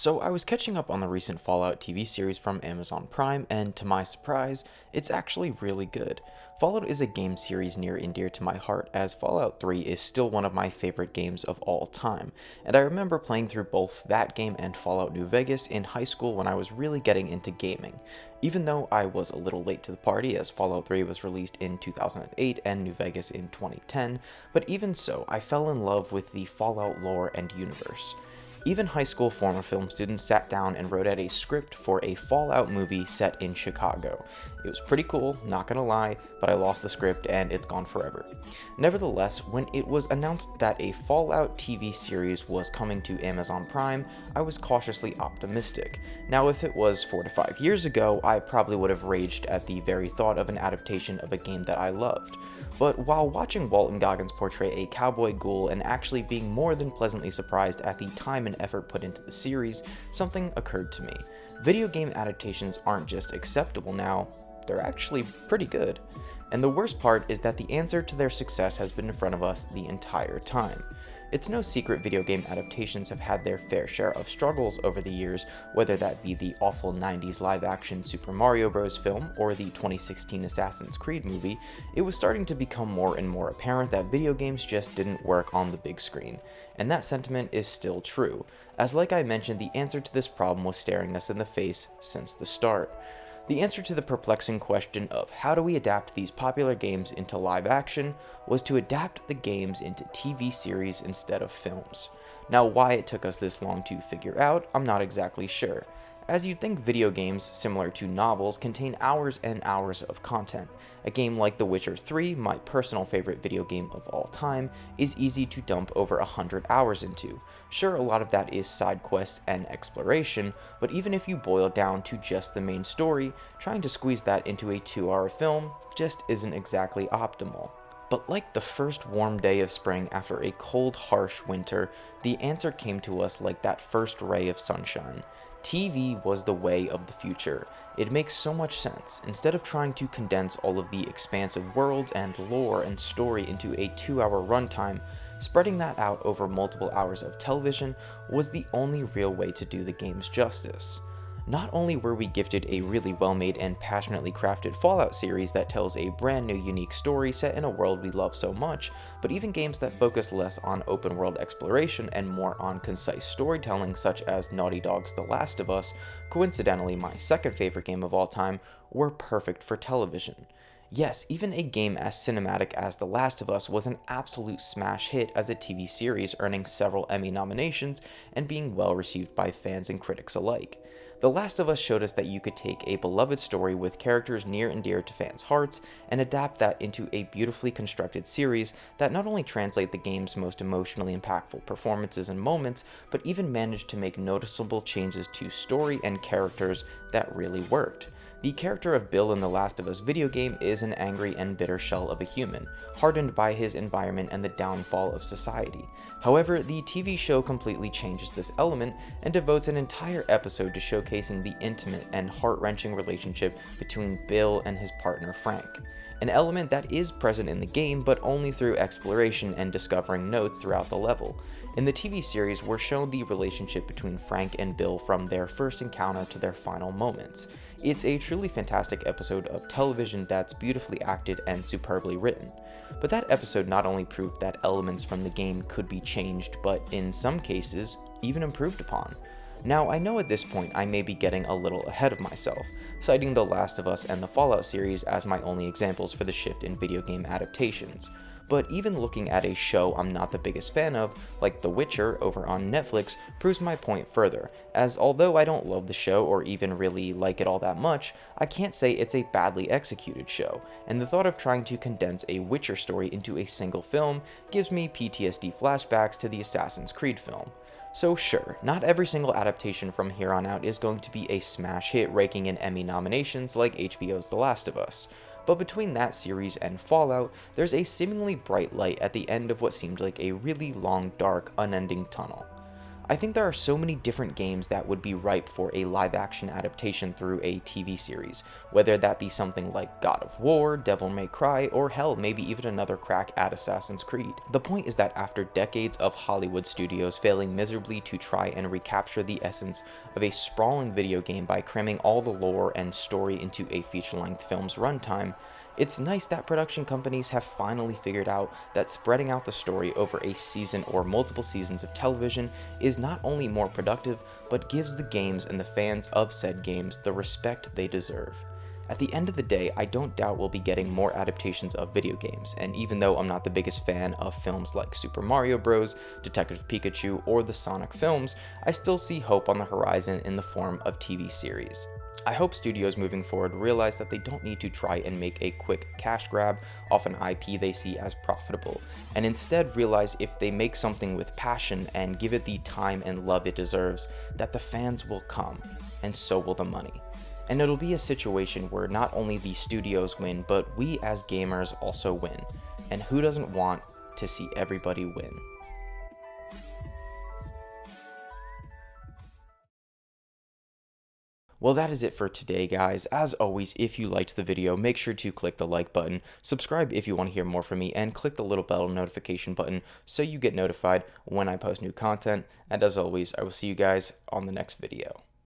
So I was catching up on the recent Fallout TV series from Amazon Prime, and to my surprise, it's actually really good. Fallout is a game series near and dear to my heart, as Fallout 3 is still one of my favorite games of all time, and I remember playing through both that game and Fallout New Vegas in high school when I was really getting into gaming. Even though I was a little late to the party, as Fallout 3 was released in 2008 and New Vegas in 2010, but even so, I fell in love with the Fallout lore and universe. Even high school former film students sat down and wrote out a script for a Fallout movie set in Chicago. It was pretty cool, not gonna lie, but I lost the script and it's gone forever. Nevertheless, when it was announced that a Fallout TV series was coming to Amazon Prime, I was cautiously optimistic. Now, if it was 4 to 5 years ago, I probably would have raged at the very thought of an adaptation of a game that I loved. But while watching Walton Goggins portray a cowboy ghoul and actually being more than pleasantly surprised at the time and effort put into the series, something occurred to me. Video game adaptations aren't just acceptable now, they're actually pretty good. And the worst part is that the answer to their success has been in front of us the entire time. It's no secret video game adaptations have had their fair share of struggles over the years, whether that be the awful 90s live-action Super Mario Bros. Film or the 2016 Assassin's Creed movie. It was starting to become more and more apparent that video games just didn't work on the big screen, and that sentiment is still true, as like I mentioned, the answer to this problem was staring us in the face since the start. The answer to the perplexing question of how do we adapt these popular games into live action was to adapt the games into TV series instead of films. Now, why it took us this long to figure out, I'm not exactly sure, as you'd think video games, similar to novels, contain hours and hours of content. A game like The Witcher 3, my personal favorite video game of all time, is easy to dump over 100 hours into. Sure, a lot of that is side quests and exploration, but even if you boil down to just the main story, trying to squeeze that into a 2-hour film just isn't exactly optimal. But like the first warm day of spring after a cold, harsh winter, the answer came to us like that first ray of sunshine. TV was the way of the future. It makes so much sense. Instead of trying to condense all of the expansive world and lore and story into a 2-hour runtime, spreading that out over multiple hours of television was the only real way to do the game's justice. Not only were we gifted a really well-made and passionately crafted Fallout series that tells a brand new unique story set in a world we love so much, but even games that focus less on open-world exploration and more on concise storytelling such as Naughty Dog's The Last of Us, coincidentally my second favorite game of all time, were perfect for television. Yes, even a game as cinematic as The Last of Us was an absolute smash hit as a TV series, earning several Emmy nominations and being well received by fans and critics alike. The Last of Us showed us that you could take a beloved story with characters near and dear to fans' hearts and adapt that into a beautifully constructed series that not only translate the game's most emotionally impactful performances and moments, but even managed to make noticeable changes to story and characters that really worked. The character of Bill in the Last of Us video game is an angry and bitter shell of a human, hardened by his environment and the downfall of society. However, the TV show completely changes this element and devotes an entire episode to showcasing the intimate and heart-wrenching relationship between Bill and his partner Frank. An element that is present in the game, but only through exploration and discovering notes throughout the level. In the TV series, we're shown the relationship between Frank and Bill from their first encounter to their final moments. It's a truly fantastic episode of television that's beautifully acted and superbly written. But that episode not only proved that elements from the game could be changed, but in some cases, even improved upon. Now, I know at this point I may be getting a little ahead of myself, citing The Last of Us and the Fallout series as my only examples for the shift in video game adaptations. But even looking at a show I'm not the biggest fan of, like The Witcher over on Netflix, proves my point further, as although I don't love the show or even really like it all that much, I can't say it's a badly executed show, and the thought of trying to condense a Witcher story into a single film gives me PTSD flashbacks to the Assassin's Creed film. So sure, not every single adaptation from here on out is going to be a smash hit raking in Emmy nominations like HBO's The Last of Us. But between that series and Fallout, there's a seemingly bright light at the end of what seemed like a really long, dark, unending tunnel. I think there are so many different games that would be ripe for a live-action adaptation through a TV series, whether that be something like God of War, Devil May Cry, or hell, maybe even another crack at Assassin's Creed. The point is that after decades of Hollywood studios failing miserably to try and recapture the essence of a sprawling video game by cramming all the lore and story into a feature-length film's runtime, it's nice that production companies have finally figured out that spreading out the story over a season or multiple seasons of television is not only more productive, but gives the games and the fans of said games the respect they deserve. At the end of the day, I don't doubt we'll be getting more adaptations of video games, and even though I'm not the biggest fan of films like Super Mario Bros., Detective Pikachu, or the Sonic films, I still see hope on the horizon in the form of TV series. I hope studios moving forward realize that they don't need to try and make a quick cash grab off an IP they see as profitable, and instead realize if they make something with passion and give it the time and love it deserves, that the fans will come, and so will the money. And it'll be a situation where not only the studios win, but we as gamers also win. And who doesn't want to see everybody win? Well, that is it for today, guys. As always, if you liked the video, make sure to click the like button, subscribe if you want to hear more from me, and click the little bell notification button so you get notified when I post new content. And as always, I will see you guys on the next video.